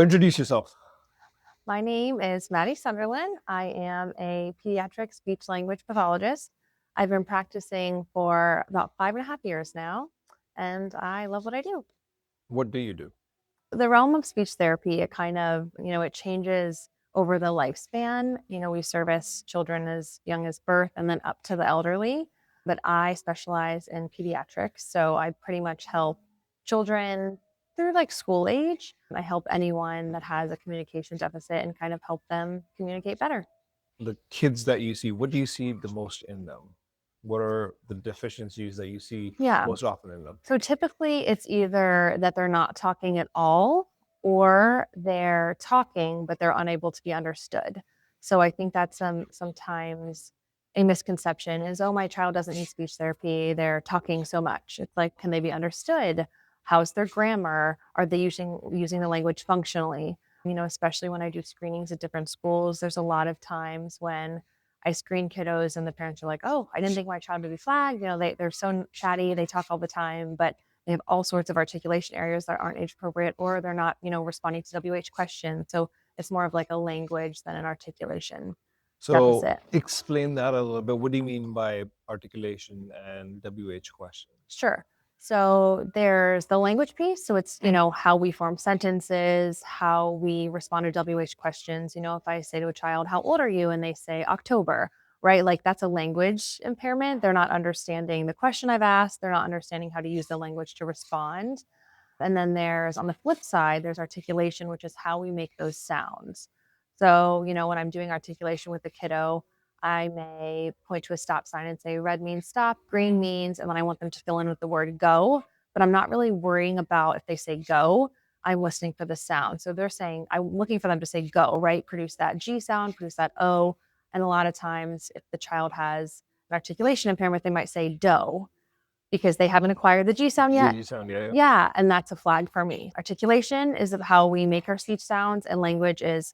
Introduce yourself. My name is Maddie Sunderland. I am a pediatric speech language pathologist. I've been practicing for about 5.5 years now, and I love what I do. What do you do? The realm of speech therapy, it kind of, it changes over the lifespan. We service children as young as birth and then up to the elderly, but I specialize in pediatrics. So I pretty much help children through like school age. I help anyone that has a communication deficit and kind of help them communicate better. The kids that you see, what do you see the most in them? What are the deficiencies that you see Yeah. most often in them? So typically it's either that they're not talking at all or they're talking, but they're unable to be understood. So I think that's sometimes a misconception is, oh, my child doesn't need speech therapy. They're talking so much. It's like, can they be understood? How's their grammar? Are they using the language functionally? Especially when I do screenings at different schools, there's a lot of times when I screen kiddos and the parents are like, oh, I didn't think my child would be flagged. They're so chatty, they talk all the time, but they have all sorts of articulation areas that aren't age appropriate, or they're not, responding to WH questions. So it's more of like a language than an articulation So deficit. explain that a little bit. What do you mean by articulation and WH questions? Sure. So there's the language piece. So it's, how we form sentences, how we respond to WH questions. If I say to a child, how old are you? And they say October, right? Like that's a language impairment. They're not understanding the question I've asked. They're not understanding how to use the language to respond. And then there's, on the flip side, there's articulation, which is how we make those sounds. So, when I'm doing articulation with the kiddo, I may point to a stop sign and say red means stop, green means, and then I want them to fill in with the word go. But I'm not really worrying about if they say go. I'm listening for the sound. So they're saying, I'm looking for them to say go, right? Produce that G sound, produce that O. And a lot of times, if the child has an articulation impairment, they might say do because they haven't acquired the G sound yet. G sound, yeah. Yeah, and that's a flag for me. Articulation is how we make our speech sounds, and language is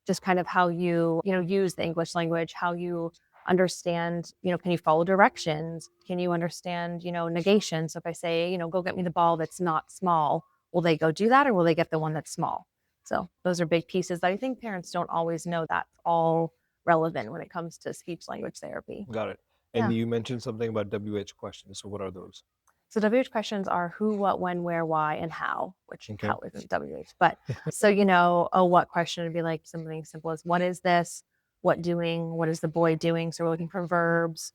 just kind of how you use the English language, how you understand, can you follow directions? Can you understand, negation? So if I say, go get me the ball that's not small, will they go do that or will they get the one that's small? So those are big pieces that I think parents don't always know that's all relevant when it comes to speech language therapy. Got it. Yeah. And you mentioned something about WH questions. So what are those? So WH questions are who, what, when, where, why, and how, which Okay. how isn't WH. But so, a what question would be like something simple as what is this? What doing? What is the boy doing? So we're looking for verbs.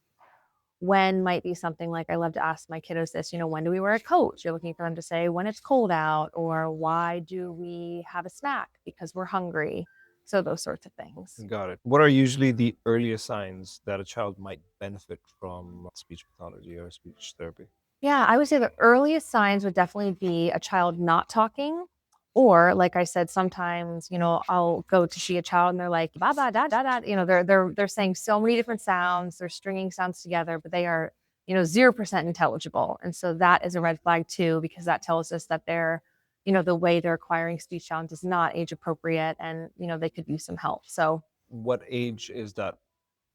When might be something like I love to ask my kiddos this, when do we wear a coat? You're looking for them to say when it's cold out, or why do we have a snack? Because we're hungry. So those sorts of things. Got it. What are usually the earliest signs that a child might benefit from speech pathology or speech therapy? Yeah, I would say the earliest signs would definitely be a child not talking. Or like I said, sometimes, I'll go to see a child and they're like, ba ba da da da. They're saying so many different sounds, they're stringing sounds together, but they are, 0% intelligible. And so that is a red flag too, because that tells us that they're, the way they're acquiring speech sounds is not age appropriate and, they could use some help. So What age is that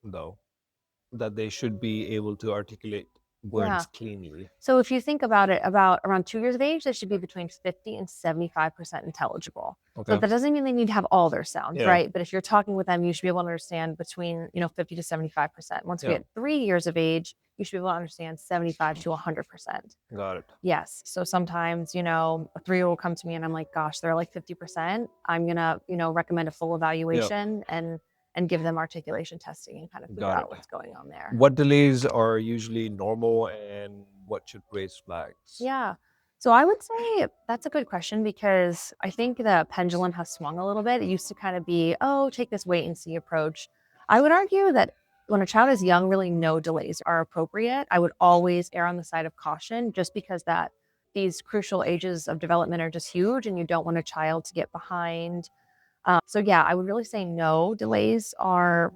though? That they should be able to articulate words cleanly. So if you think about it, about around 2 years of age, they should be between 50 and 75% intelligible. Okay. So that doesn't mean they need to have all their sounds, Yeah. right? But if you're talking with them, you should be able to understand between, 50 to 75%. Once we Yeah. hit 3 years of age, you should be able to understand 75 to 100%. Got it. Yes. So sometimes, a 3-year-old will come to me and I'm like, gosh, they're like 50%. I'm going to, recommend a full evaluation and give them articulation testing and kind of figure out what's going on there. What delays are usually normal and what should raise flags? Yeah. So I would say that's a good question because I think the pendulum has swung a little bit. It used to kind of be, oh, take this wait and see approach. I would argue that when a child is young, really no delays are appropriate. I would always err on the side of caution just because that these crucial ages of development are just huge and you don't want a child to get behind. So yeah, I would really say no delays are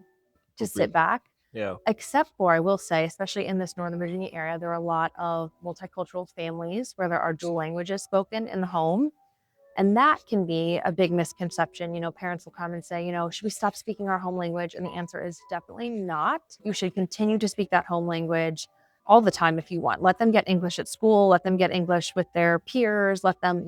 just sit back. Yeah. Except for, I will say, especially in this Northern Virginia area, there are a lot of multicultural families where there are dual languages spoken in the home. And that can be a big misconception. Parents will come and say, should we stop speaking our home language? And the answer is definitely not. You should continue to speak that home language all the time if you want. Let them get English at school. Let them get English with their peers. Let them,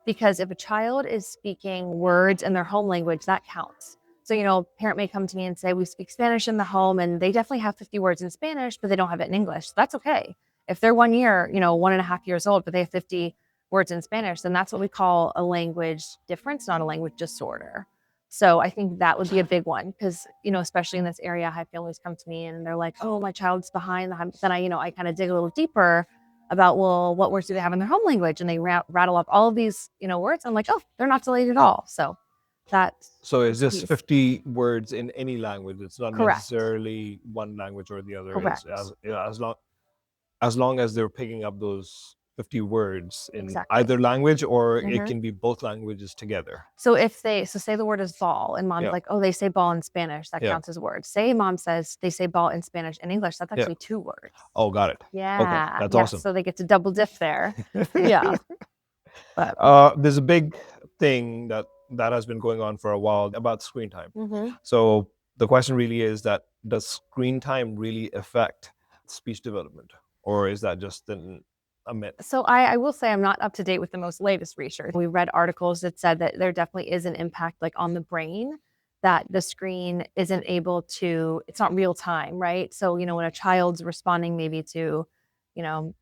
Because if a child is speaking words in their home language, that counts. So, a parent may come to me and say, we speak Spanish in the home, and they definitely have 50 words in Spanish, but they don't have it in English. That's okay. If they're 1 year, 1.5 years old, but they have 50 words in Spanish, then that's what we call a language difference, not a language disorder. So I think that would be a big one because, especially in this area, I have families come to me and they're like, oh, my child's behind. Then I kind of dig a little deeper about, well, what words do they have in their home language? And they rattle off all of these, words. I'm like, oh, they're not delayed at all. So that's So is this 50 words in any language? It's not correct. necessarily one language or the other. Correct. It's as long as they're picking up those 50 words in Exactly. either language, or it can be both languages together. So say the word is ball and mom's like, oh, they say ball in Spanish, that counts as a word. Say mom says they say ball in Spanish and English, that's actually 2 words. Oh, got it. Yeah. Okay, that's awesome. So they get to double dip there. Yeah. But there's a big thing that has been going on for a while about screen time. So the question really is that, does screen time really affect speech development, or is that just a myth? So I will say I'm not up to date with the most latest research. We read articles that said that there definitely is an impact on the brain, that the screen isn't able to, it's not real time, right? So, when a child's responding maybe to,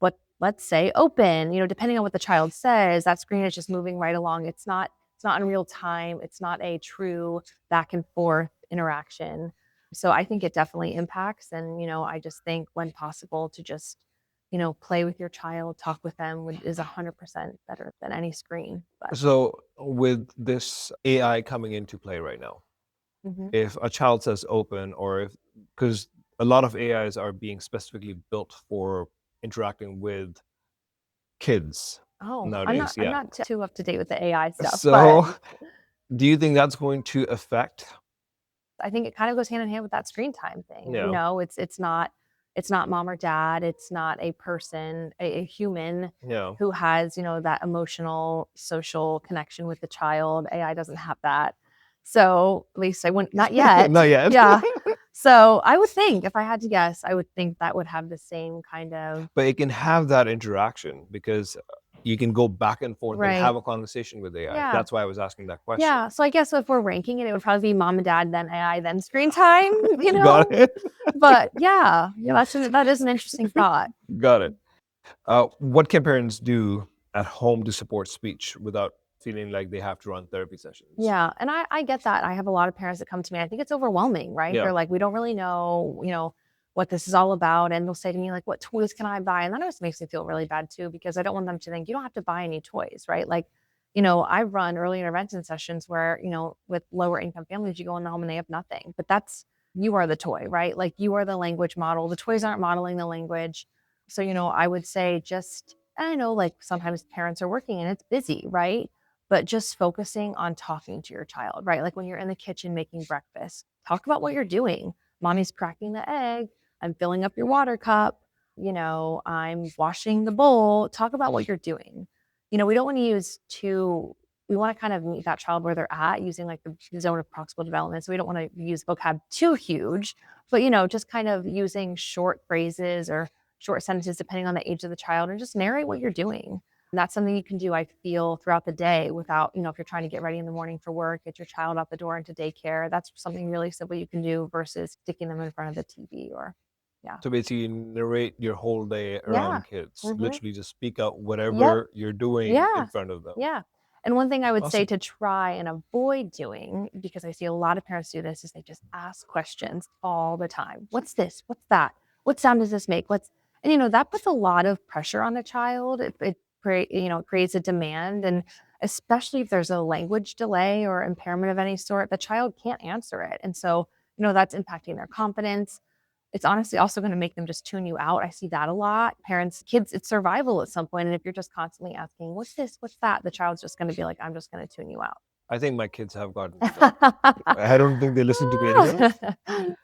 what, let's say open, depending on what the child says, that screen is just moving right along. It's not in real time. It's not a true back and forth interaction. So I think it definitely impacts. And, I just think when possible to just, play with your child, talk with them is 100% better than any screen. But. So with this AI coming into play right now, if a child says open, or because a lot of AIs are being specifically built for interacting with kids nowadays. I'm not too up to date with the AI stuff. So but do you think that's going to affect? I think it kind of goes hand in hand with that screen time thing. Yeah. It's not mom or dad. It's not a person, a human who has, that emotional, social connection with the child. AI doesn't have that. So at least I wouldn't, not yet. Not yet. Yeah. So I would think, if I had to guess, I would think that would have the same kind of. But it can have that interaction because you can go back and forth and have a conversation with AI. Yeah. That's why I was asking that question. Yeah. So I guess if we're ranking it would probably be mom and dad, then AI, then screen time, Got it. But that is an interesting thought. Got it. What can parents do at home to support speech without feeling like they have to run therapy sessions? Yeah. And I get that. I have a lot of parents that come to me. I think it's overwhelming, right? Yeah. They're like, we don't really know, what this is all about. And they'll say to me, like, what toys can I buy? And that always makes me feel really bad too, because I don't want them to think you don't have to buy any toys, right? Like, I run early intervention sessions where, with lower income families, you go in the home and they have nothing, but you are the toy, right? Like, you are the language model. The toys aren't modeling the language. So, I would say I know like sometimes parents are working and it's busy, right? But just focusing on talking to your child, right? Like when you're in the kitchen making breakfast, talk about what you're doing. Mommy's cracking the egg. I'm filling up your water cup. I'm washing the bowl. Talk about what you're doing. We don't want to we want to kind of meet that child where they're at using like the zone of proximal development. So we don't want to use vocab too huge, but, just kind of using short phrases or short sentences depending on the age of the child, and just narrate what you're doing. And that's something you can do, I feel, throughout the day without, if you're trying to get ready in the morning for work, get your child out the door into daycare. That's something really simple you can do versus sticking them in front of the TV or. Yeah. So basically narrate your whole day around kids. Literally just speak out whatever you're doing in front of them. Yeah. And one thing I would say to try and avoid doing, because I see a lot of parents do this, is they just ask questions all the time. What's this? What's that? What sound does this make? And that puts a lot of pressure on a child. It creates a demand. And especially if there's a language delay or impairment of any sort, the child can't answer it. And so, that's impacting their confidence. It's honestly also going to make them just tune you out. I see that a lot. Parents, kids, it's survival at some point. And if you're just constantly asking, what's this? What's that? The child's just going to be like, I'm just going to tune you out. I think my kids have gotten I don't think they listen to me anymore.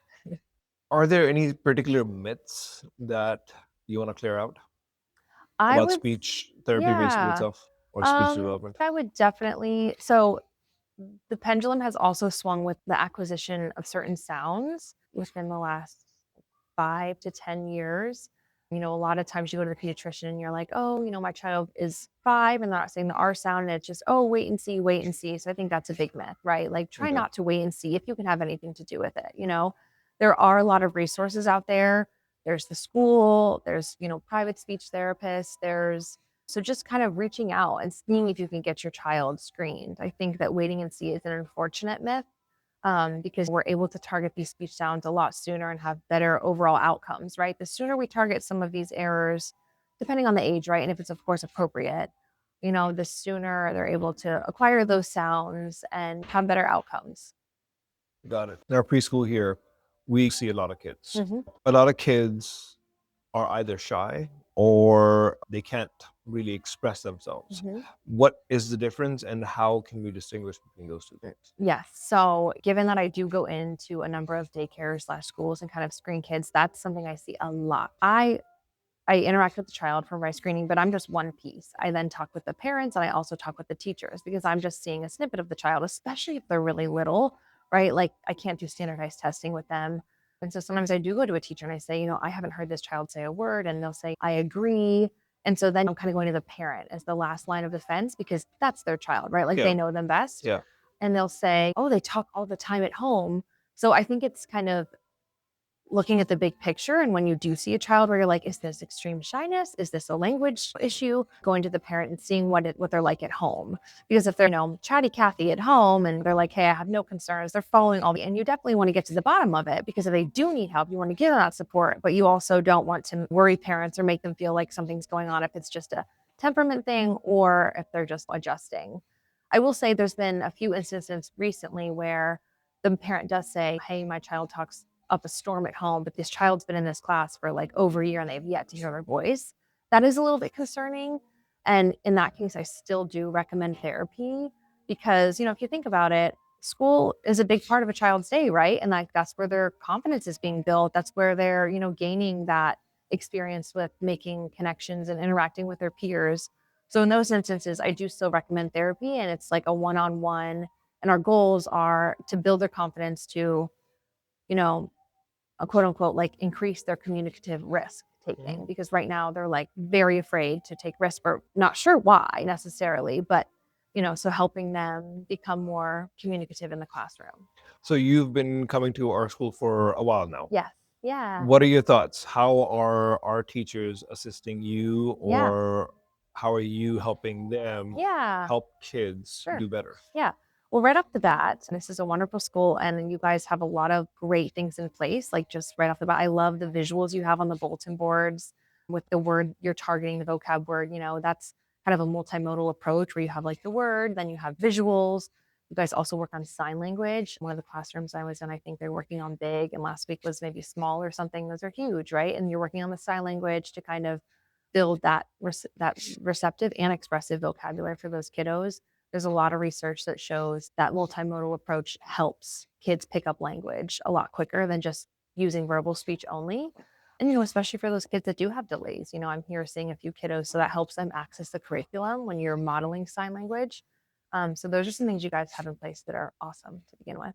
Are there any particular myths that you want to clear out about speech therapy basically itself, or speech development? I would definitely. So the pendulum has also swung with the acquisition of certain sounds within the last 5 to 10 years. A lot of times you go to the pediatrician and you're like, oh, my child is 5 and they're not saying the R sound. And it's just, oh, wait and see, wait and see. So I think that's a big myth, right? Like, try Okay. not to wait and see if you can have anything to do with it. There are a lot of resources out there. There's the school, there's, private speech therapists, so just kind of reaching out and seeing if you can get your child screened. I think that waiting and see is an unfortunate myth, because we're able to target these speech sounds a lot sooner and have better overall outcomes, right? The sooner we target some of these errors, depending on the age, right? And if it's, of course, appropriate, the sooner they're able to acquire those sounds and have better outcomes. Got it. In our preschool here, we see a lot of kids. Mm-hmm. A lot of kids are either shy or they can't really express themselves. Mm-hmm. What is the difference and how can we distinguish between those two things? Yes. So given that I do go into a number of daycares/schools and kind of screen kids, that's something I see a lot. I interact with the child for my screening, but I'm just one piece. I then talk with the parents and I also talk with the teachers because I'm just seeing a snippet of the child, especially if they're really little, right? Like, I can't do standardized testing with them. And so sometimes I do go to a teacher and I say, I haven't heard this child say a word. And they'll say, I agree. And so then I'm kind of going to the parent as the last line of defense because that's their child, right? Like, Yeah. they know them best. Yeah. And they'll say, oh, they talk all the time at home. So I think it's kind of looking at the big picture. And when you do see a child where you're like, is this extreme shyness? Is this a language issue? Going to the parent and seeing what they're like at home. Because if they're, chatty Cathy at home and they're like, hey, I have no concerns, they're following and you definitely want to get to the bottom of it, because if they do need help, you want to give them that support, but you also don't want to worry parents or make them feel like something's going on if it's just a temperament thing or if they're just adjusting. I will say there's been a few instances recently where the parent does say, hey, my child talks up a storm at home, but this child's been in this class for like over a year and they've yet to hear their voice. That is a little bit concerning. And in that case, I still do recommend therapy because, if you think about it, school is a big part of a child's day, right? And like, that's where their confidence is being built. That's where they're, gaining that experience with making connections and interacting with their peers. So in those instances, I do still recommend therapy, and it's like a one-on-one. And our goals are to build their confidence to, a quote unquote, like, increase their communicative risk taking, because right now they're like very afraid to take risks, but not sure why necessarily, but so helping them become more communicative in the classroom. So you've been coming to our school for a while now. Yes. Yeah. What are your thoughts? How are our teachers assisting you, Yeah. or how are you helping them Yeah. help kids Sure. do better? Yeah. Well, right off the bat, this is a wonderful school and you guys have a lot of great things in place. Like, just right off the bat, I love the visuals you have on the bulletin boards with the word you're targeting, the vocab word. That's kind of a multimodal approach where you have like the word, then you have visuals. You guys also work on sign language. One of the classrooms I was in, I think they're working on big, and last week was maybe small or something. Those are huge, right? And you're working on the sign language to kind of build that receptive and expressive vocabulary for those kiddos. There's a lot of research that shows that multimodal approach helps kids pick up language a lot quicker than just using verbal speech only. And, especially for those kids that do have delays, I'm here seeing a few kiddos, so that helps them access the curriculum when you're modeling sign language. So those are some things you guys have in place that are awesome to begin with.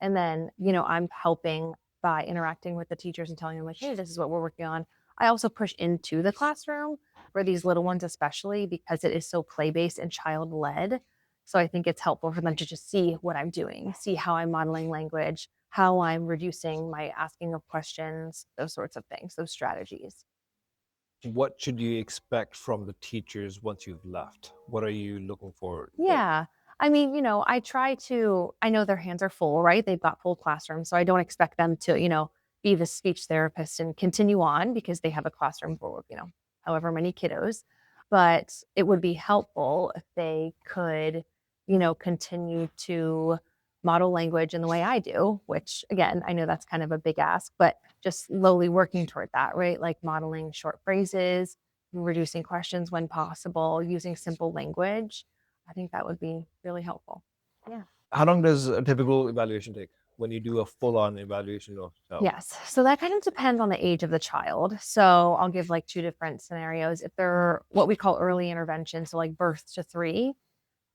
And then, I'm helping by interacting with the teachers and telling them like, hey, this is what we're working on. I also push into the classroom for these little ones, especially because it is so play-based and child-led. So I think it's helpful for them to just see what I'm doing, see how I'm modeling language, how I'm reducing my asking of questions, those sorts of things, those strategies. What should you expect from the teachers once you've left? What are you looking for? Yeah. I mean, I know their hands are full, right? They've got full classrooms. So I don't expect them to, be the speech therapist and continue on because they have a classroom full of, however many kiddos. But it would be helpful if they could, continue to model language in the way I do, which again, I know that's kind of a big ask, but just slowly working toward that, right? Like modeling short phrases, reducing questions when possible, using simple language. I think that would be really helpful. Yeah. How long does a typical evaluation take when you do a full-on evaluation of child? Yes. So that kind of depends on the age of the child. So I'll give like two different scenarios. If they're what we call early intervention, so like birth to 3,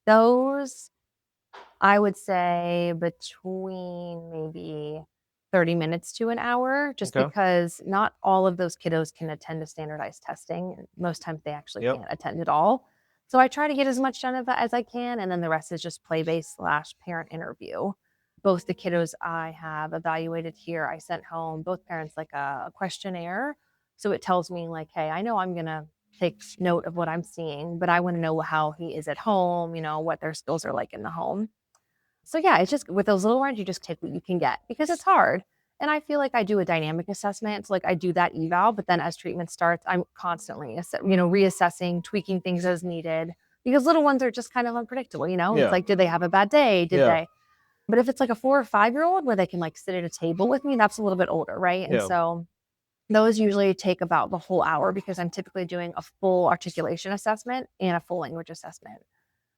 those I would say between maybe 30 minutes to an hour, just because not all of those kiddos can attend to standardized testing. Most times they actually can't attend at all. So I try to get as much done of that as I can, and then the rest is just play-based / parent interview. Both the kiddos I have evaluated here, I sent home both parents like a questionnaire. So it tells me like, hey, I know I'm going to take note of what I'm seeing, but I want to know how he is at home, what their skills are like in the home. So yeah, it's just with those little ones, you just take what you can get because it's hard. And I feel like I do a dynamic assessment. So like I do that eval, but then as treatment starts, I'm constantly, reassessing, tweaking things as needed because little ones are just kind of unpredictable, It's like, did they have a bad day? Did they? But if it's like a 4 or 5-year-old where they can like sit at a table with me, that's a little bit older, right? And so those usually take about the whole hour because I'm typically doing a full articulation assessment and a full language assessment.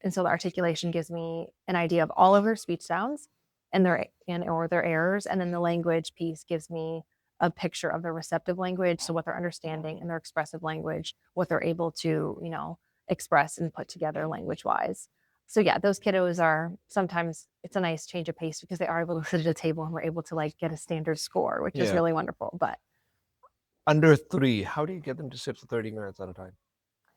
And so the articulation gives me an idea of all of their speech sounds and their errors. And then the language piece gives me a picture of their receptive language. So what they're understanding and their expressive language, what they're able to, express and put together language wise. So yeah, those kiddos are sometimes it's a nice change of pace because they are able to sit at a table and we're able to like get a standard score, which is really wonderful. But under 3, how do you get them to sit for 30 minutes at a time?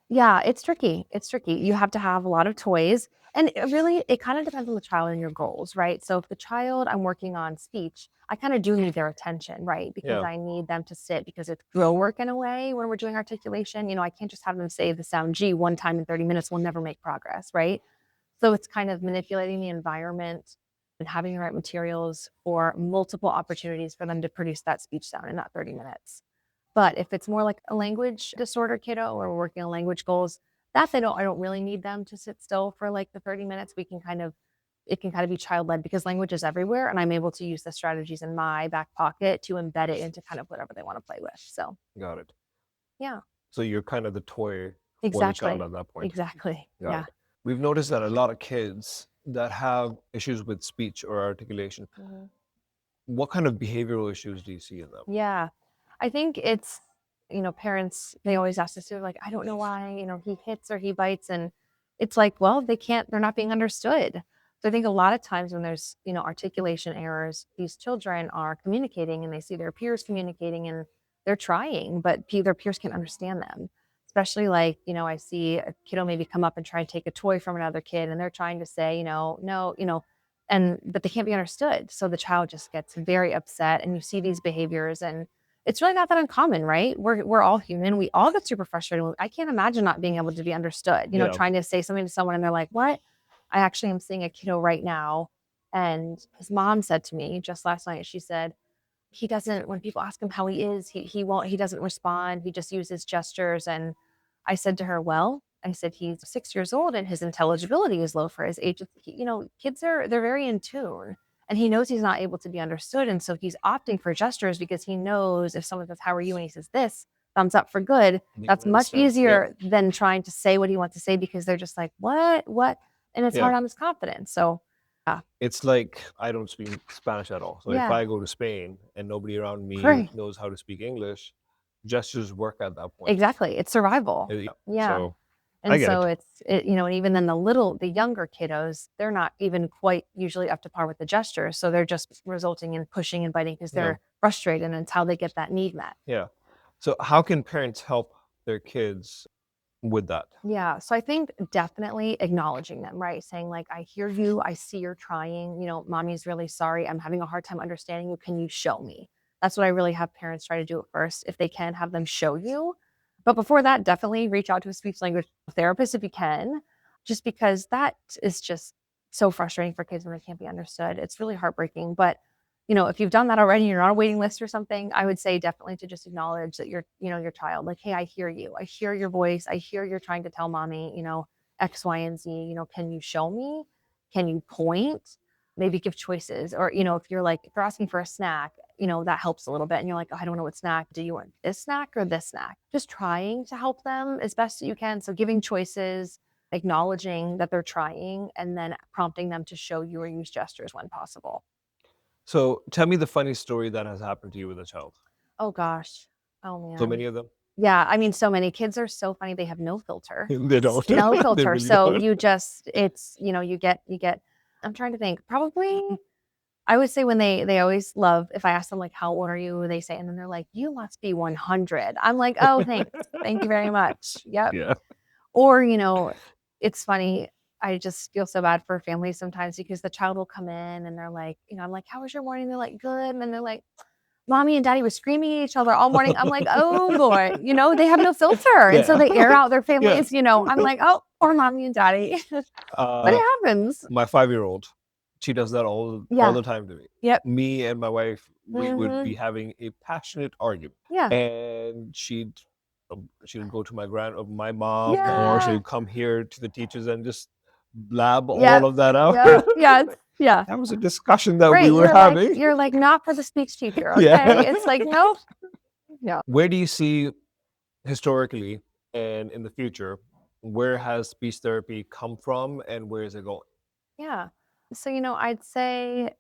Yeah, it's tricky. It's tricky. You have to have a lot of toys. And it kind of depends on the child and your goals, right? So if the child I'm working on speech, I kind of do need their attention, right? Because I need them to sit because it's drill work in a way when we're doing articulation. I can't just have them say the sound G one time in 30 minutes. We'll never make progress, right? So it's kind of manipulating the environment and having the right materials for multiple opportunities for them to produce that speech sound in that 30 minutes. But if it's more like a language disorder kiddo or we're working on language goals, I don't really need them to sit still for like the 30 minutes. It can kind of be child-led because language is everywhere and I'm able to use the strategies in my back pocket to embed it into kind of whatever they want to play with. So got it. Yeah. So you're kind of the toy for the child at that point. Exactly. Yeah. We've noticed that a lot of kids that have issues with speech or articulation, what kind of behavioral issues do you see in them? Yeah. I think it's, parents, they always ask us to like, I don't know why, he hits or he bites. And it's like, well, they're not being understood. So I think a lot of times when there's, articulation errors, these children are communicating and they see their peers communicating and they're trying, but their peers can't understand them. Especially like, I see a kiddo maybe come up and try and take a toy from another kid and they're trying to say, no, but they can't be understood. So the child just gets very upset and you see these behaviors and it's really not that uncommon, right? We're all human. We all get super frustrated. I can't imagine not being able to be understood, trying to say something to someone and they're like, what? I actually am seeing a kiddo right now. And his mom said to me just last night, she said, when people ask him how he is, he doesn't respond. He just uses gestures. And I said to her, well, I said, he's 6 years old and his intelligibility is low for his age. Kids they're very in tune and he knows he's not able to be understood. And so he's opting for gestures because he knows if someone says, how are you? And he says this, thumbs up for good. That's much easier than trying to say what he wants to say because they're just like, what? And it's hard on his confidence. So it's like I don't speak Spanish at all. So if I go to Spain and nobody around me knows how to speak English, gestures work at that point. Exactly. It's survival. So it's, and even then the younger kiddos, they're not even quite usually up to par with the gestures. So they're just resulting in pushing and biting because they're frustrated and it's how they get that need met. Yeah. So how can parents help their kids with that? Yeah. So I think definitely acknowledging them, right? Saying like, I hear you. I see you're trying, mommy's really sorry. I'm having a hard time understanding you. Can you show me? That's what I really have parents try to do at first. If they can, have them show you. But before that, definitely reach out to a speech language therapist if you can, just because that is just so frustrating for kids when they can't be understood. It's really heartbreaking. But, if you've done that already, you're on a waiting list or something, I would say definitely to just acknowledge that your child, like, hey, I hear you. I hear your voice. I hear you're trying to tell mommy, X, Y, and Z, can you show me? Can you point? Maybe give choices. Or, if they're asking for a snack, that helps a little bit. And you're like, oh, I don't know what snack. Do you want this snack or this snack? Just trying to help them as best you can. So giving choices, acknowledging that they're trying, and then prompting them to show you or use gestures when possible. So tell me the funny story that has happened to you with a child. Oh, gosh. Oh, man. So many of them? Yeah. I mean, so many kids are so funny. They have no filter. They don't. No They filter. really So don't. you just, it's, you get, I'm trying to think, probably I would say when they always love, if I ask them like, how old are you? They say, and then they're like, you must be 100. I'm like, oh, thanks. Thank you very much. Yep. Yeah. Or, it's funny. I just feel so bad for families sometimes because the child will come in and they're like, I'm like, how was your morning? They're like, good. And then they're like, mommy and daddy were screaming at each other all morning. I'm like, oh boy, they have no filter. And so Yeah. they air out their Yeah. families, I'm like, oh, poor mommy and daddy. But it happens. My 5-year-old, she does that all Yeah. the time to me. Yep. Me and my wife, we would be Mhm. having a passionate argument. Yeah. And she'd go to my mom, or Yeah. she'd come here to the teachers and just blab Yep. all of that out. Yeah. Yeah. Yeah. That was a discussion that Right. we were having. You're like, not for the speech teacher. Okay. Yeah. It's like, nope. Yeah. Where do you see historically and in the future, where has speech therapy come from and where is it going? Yeah. So, I'd say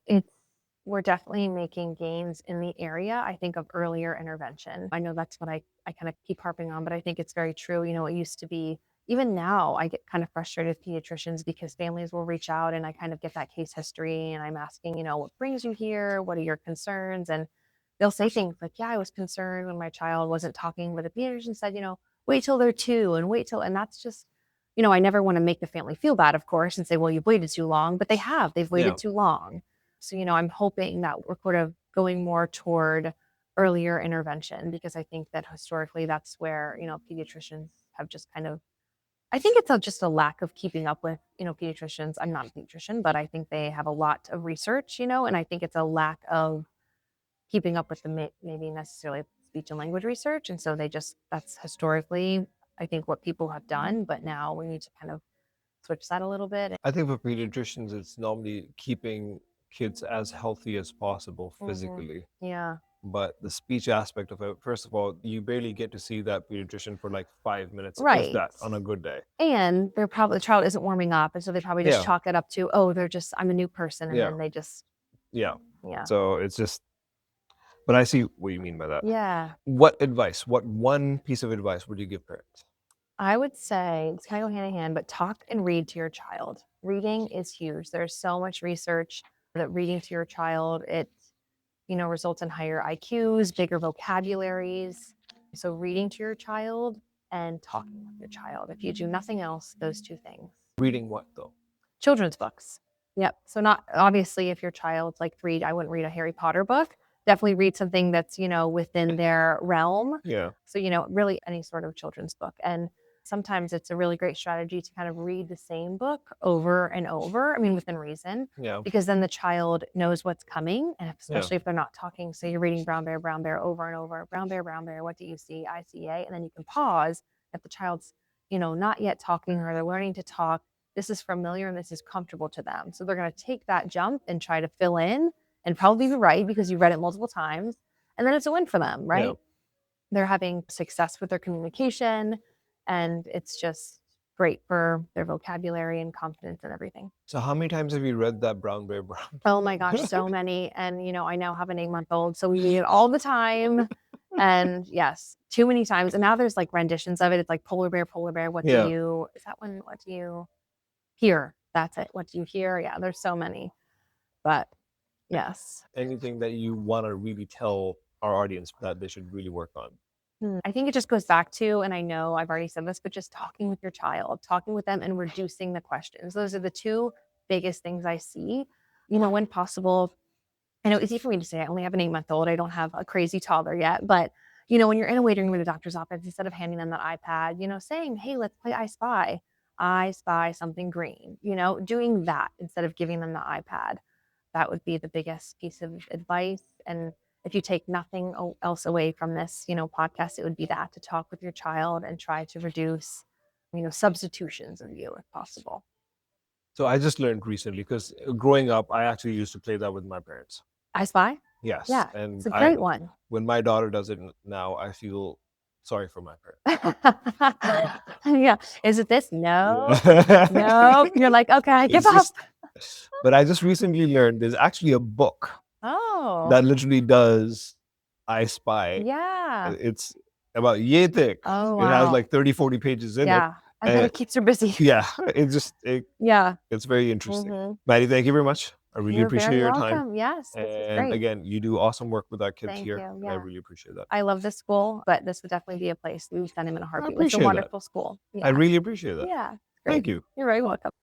we're definitely making gains in the area, I think, of earlier intervention. I know that's what I kind of keep harping on, but I think it's very true. It used to be, even now, I get kind of frustrated with pediatricians because families will reach out and I kind of get that case history and I'm asking, what brings you here? What are your concerns? And they'll say things like, yeah, I was concerned when my child wasn't talking, but the pediatrician said, wait till they're 2 and and that's just, I never want to make the family feel bad, of course, and say, well, you've waited too long, but they've waited too long. So, I'm hoping that we're sort of going more toward earlier intervention because I think that historically that's where, pediatricians have just kind of, I think it's just a lack of keeping up with, pediatricians. I'm not a pediatrician, but I think they have a lot of research, and I think it's a lack of keeping up with the maybe necessarily speech and language research. And so that's historically, I think, what people have done. But now we need to kind of switch that a little bit. I think for pediatricians, it's normally keeping kids as healthy as possible physically. Yeah. But the speech aspect of it, first of all, you barely get to see that pediatrician for like 5 minutes, if Right. that, on a good day. And the child isn't warming up. And so they probably just Yeah. chalk it up to, oh, I'm a new person. And Yeah. then they just, Yeah. yeah. So it's just, but I see what you mean by that. Yeah. What one piece of advice would you give parents? I would say it's kind of go hand in hand, but talk and read to your child. Reading is huge. There's so much research that reading to your child, it, results in higher IQs, bigger vocabularies. So reading to your child and talking with your child. If you do nothing else, those 2 things. Reading what though? Children's books. Yep. So not obviously if your child's like 3, I wouldn't read a Harry Potter book. Definitely read something that's, within their realm. Yeah. So, really any sort of children's book. And sometimes it's a really great strategy to kind of read the same book over and over. I mean, within reason. Yeah. Because then the child knows what's coming. And especially if they're not talking. So you're reading Brown Bear over and over. Brown Bear, what do you see? I see A. And then you can pause if the child's, not yet talking or they're learning to talk. This is familiar and this is comfortable to them. So they're going to take that jump and try to fill in and probably be right because you've read it multiple times. And then it's a win for them, right? Yeah. They're having success with their communication and it's just great for their vocabulary and confidence and everything. So how many times have you read that Brown Bear? Oh my gosh, so many. And, I now have an 8-month-old, so we read it all the time. And yes, too many times. And now there's like renditions of it. It's like Polar Bear, what do you hear? That's it. What do you hear? Yeah, there's so many. But yes. Anything that you want to really tell our audience that they should really work on? I think it just goes back to, and I know I've already said this, but just talking with your child, talking with them and reducing the questions. Those are the 2 biggest things I see, when possible. I know it's easy for me to say I only have an 8-month-old. I don't have a crazy toddler yet, but when you're in a waiting room in the doctor's office, instead of handing them that iPad, saying, hey, let's play I Spy. I spy something green, doing that instead of giving them the iPad. That would be the biggest piece of advice. And if you take nothing else away from this, podcast, it would be that, to talk with your child and try to reduce, substitutions of you if possible. So I just learned recently, because growing up, I actually used to play that with my parents. I Spy? Yes. Yeah, and it's a great one. When my daughter does it now, I feel sorry for my parents. Yeah. Is it this? No. No. You're like, okay, give up. But I just recently learned there's actually a book that literally does I Spy. Yeah. It's about yay thick. Oh, wow. It has like 30, 40 pages in it. Yeah. I bet it keeps her busy. Yeah. It's very interesting. Mm-hmm. Maddie, thank you very much. I really You're appreciate very your time. welcome. Yes, this is And great. again, you do awesome work with our kids Thank here, you. and I Yeah. really appreciate that. I love this school, but this would definitely be a place we would send him in a I heartbeat. It's a appreciate that. wonderful school. I Yeah. really appreciate that. Yeah. Great. Thank you. You're very welcome.